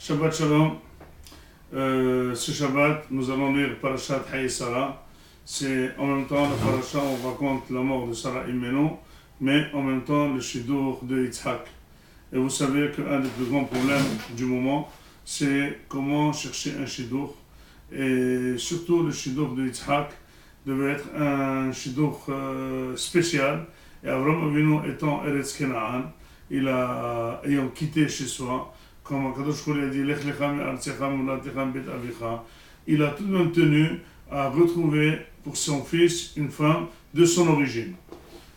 Shabbat Shalom. Ce Shabbat, nous allons lire Parashat Hayy Sarah. C'est en même temps la Parashat où on raconte la mort de Sarah Imenu, mais en même temps le Shidur de Yitzhak. Et vous savez qu'un des plus grands problèmes du moment, c'est comment chercher un Shidur. Et surtout le Shidur de Yitzhak devait être un Shidur spécial. Et Avraham Avinu étant Eretz Kenaan, ayant quitté chez soi, comme Akadosh Hu a dit, Lech lecha me'artzecha me'moladtecha me'bet avicha, il a tout de même tenu à retrouver pour son fils une femme de son origine.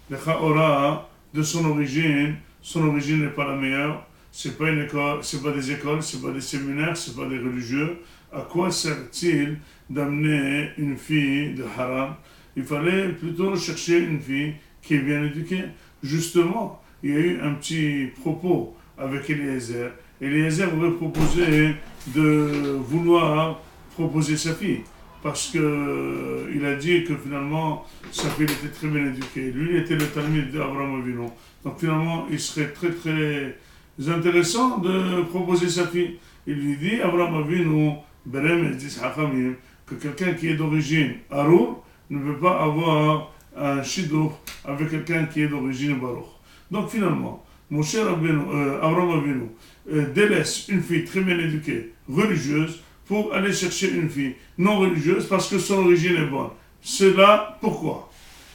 Lecha ora, de son origine n'est pas la meilleure, c'est pas une école, c'est pas des écoles, c'est pas des séminaires, c'est pas des religieux. À quoi sert-il d'amener une fille de haram? Il fallait plutôt chercher une fille qui est bien éduquée. Justement, il y a eu un petit propos avec Eliezer. Eliezer aurait proposé de vouloir proposer sa fille, parce que il a dit que finalement sa fille était très bien éduquée. Lui, il était le talmid d'Avraham Avinu. Donc finalement, il serait très très intéressant de proposer sa fille. Il lui dit, Avraham Avinu, Berem et Hachamim, que quelqu'un qui est d'origine Arour ne peut pas avoir un shidur avec quelqu'un qui est d'origine Baruch. Donc finalement, mon cher Avraham Avinu délaisse une fille très bien éduquée, religieuse, pour aller chercher une fille non religieuse parce que son origine est bonne. Cela, pourquoi?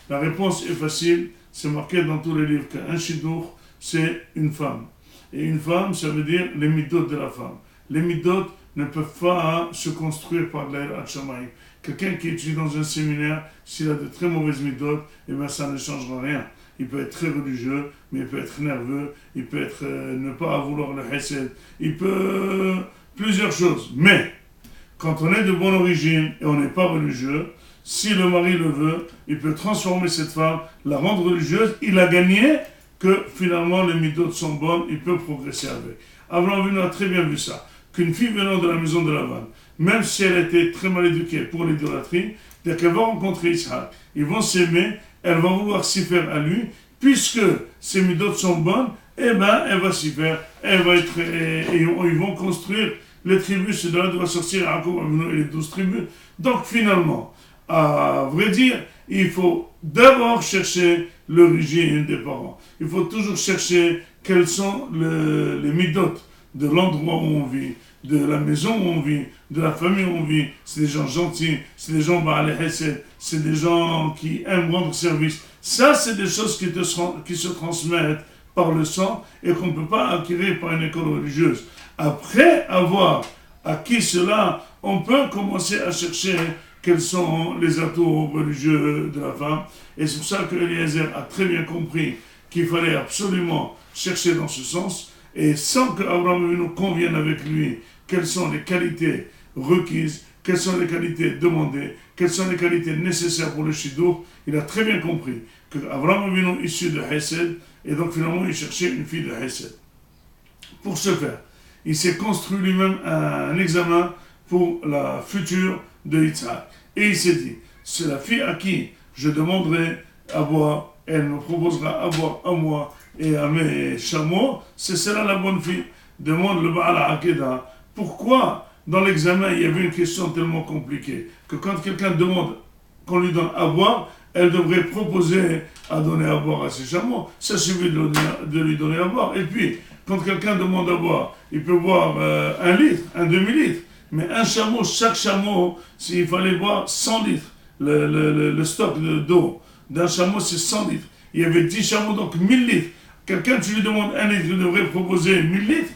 La réponse est facile, c'est marqué dans tous les livres qu'un shidur, c'est une femme. Et une femme, ça veut dire les midot de la femme. Les midot ne peuvent pas se construire par de l'air al-shamayim. Quelqu'un qui étudie dans un séminaire, s'il a de très mauvaises midot, eh bien ça ne changera rien. Il peut être très religieux, mais il peut être nerveux, il peut être ne pas vouloir le hesed, il peut plusieurs choses. Mais quand on est de bonne origine et on n'est pas religieux, si le mari le veut, il peut transformer cette femme, la rendre religieuse, il a gagné que finalement les midot sont bonnes, il peut progresser avec. Avraham Avinu a très bien vu ça, qu'une fille venant de la maison de Lavan, même si elle était très mal éduquée pour l'idolâtrie, dès qu'elle va rencontrer Yitzhak, ils vont s'aimer, elle va vouloir s'y faire à lui, puisque ses midot sont bonnes, eh bien, elle va s'y faire, elle va être, et ils vont construire les tribus, c'est de là doit sortir Yaakov Avinu et les 12 tribus. Donc finalement, à vrai dire, il faut d'abord chercher l'origine des parents. Il faut toujours chercher quels sont les midot de l'endroit où on vit, de la maison où on vit, de la famille où on vit. C'est des gens gentils, c'est des gens ba'alei hesed, c'est des gens qui aiment rendre service. Ça, c'est des choses qui se transmettent par le sang et qu'on ne peut pas acquérir par une école religieuse. Après avoir acquis cela, on peut commencer à chercher quels sont les atouts religieux de la femme. Et c'est pour ça que Eliezer a très bien compris qu'il fallait absolument chercher dans ce sens. Et sans que Avraham Avinu convienne avec lui, quelles sont les qualités requises, quelles sont les qualités demandées, quelles sont les qualités nécessaires pour le shidur, il a très bien compris que Avraham Avinu issu de Hesed, et donc finalement il cherchait une fille de Hesed. Pour ce faire, il s'est construit lui-même un examen pour la future de Yitzhak. Et il s'est dit, c'est la fille à qui je demanderai à boire, elle me proposera à boire à moi et à mes chameaux, c'est celle-là la bonne fille. Demande le Baal à Akeda. Pourquoi dans l'examen il y avait une question tellement compliquée que quand quelqu'un demande qu'on lui donne à boire, elle devrait proposer à donner à boire à ses chameaux. Ça suffit de lui donner à boire. Et puis, quand quelqu'un demande à boire, il peut boire 1 litre, un demi-litre. Mais un chameau, chaque chameau, s'il fallait boire 100 litres, le stock d'eau d'un chameau, c'est 100 litres. Il y avait 10 chameaux, donc 1000 litres. Quelqu'un, tu lui demandes 1 litre, il devrait proposer 1000 litres.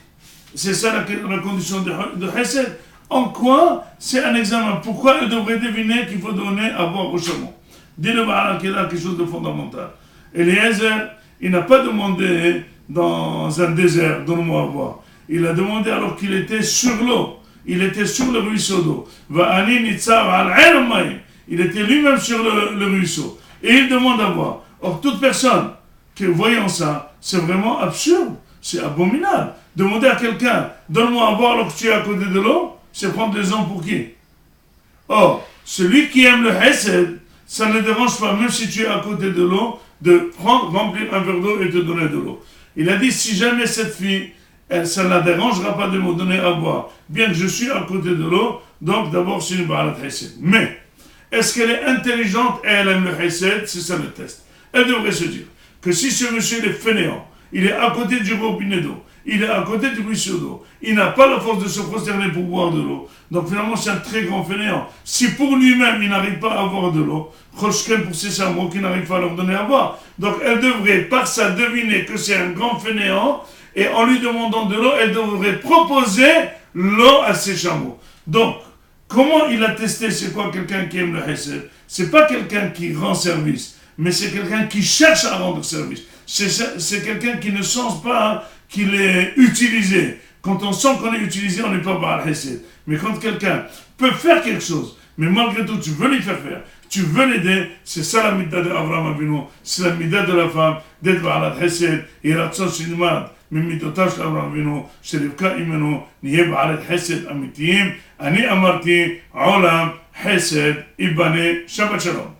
C'est ça la condition de Hesed. En quoi c'est un examen? Pourquoi elle devrait deviner qu'il faut donner à boire au chameau? Dis-le Baal qu'il a quelque chose de fondamental. Eliezer, il n'a pas demandé dans un désert, donne-moi à boire. Il a demandé alors qu'il était sur l'eau. Il était sur le ruisseau d'eau. Il était lui-même sur le ruisseau. Et il demande à boire. Or, toute personne qui, voyant ça, c'est vraiment absurde. C'est abominable. Demander à quelqu'un, donne-moi à boire alors que tu es à côté de l'eau, c'est prendre les hommes pour qui? Or, celui qui aime le hesed, ça ne dérange pas, même si tu es à côté de l'eau, de remplir un verre d'eau et te donner de l'eau. Il a dit, si jamais cette fille ça ne la dérangera pas de me donner à boire, bien que je suis à côté de l'eau, donc d'abord c'est une Ba'alat Hesed. Mais, est-ce qu'elle est intelligente et elle aime le Hesed? C'est ça le test. Elle devrait se dire que si ce monsieur est fainéant, il est à côté du robinet d'eau, il est à côté du ruisseau d'eau, il n'a pas la force de se prosterner pour boire de l'eau, donc finalement c'est un très grand fainéant. Si pour lui-même il n'arrive pas à avoir de l'eau, Choshken pour ses chameaux qui n'arrivent pas à leur donner à boire. Donc elle devrait par ça deviner que c'est un grand fainéant, et en lui demandant de l'eau, elle devrait proposer l'eau à ses chameaux. Donc, comment il a testé c'est quoi quelqu'un qui aime le Hesed? C'est pas quelqu'un qui rend service, mais c'est quelqu'un qui cherche à rendre service. C'est quelqu'un qui ne sent pas qu'il est utilisé. Quand on sent qu'on est utilisé, on n'est pas Ba'al Hesed. Mais quand quelqu'un peut faire quelque chose, mais malgré tout, tu veux lui faire faire, tu veux l'aider, c'est ça la midda de Avraham Avinu, c'est la midda de la femme, d'être Ba'al Hesed, et Ratzon Shinmad, ממידותיו של אברהם אבינו, שרבקה אימנו, נהיה בעלת חסד אמיתיים. אני אמרתי, עולם חסד ייבנה. שבת שלום.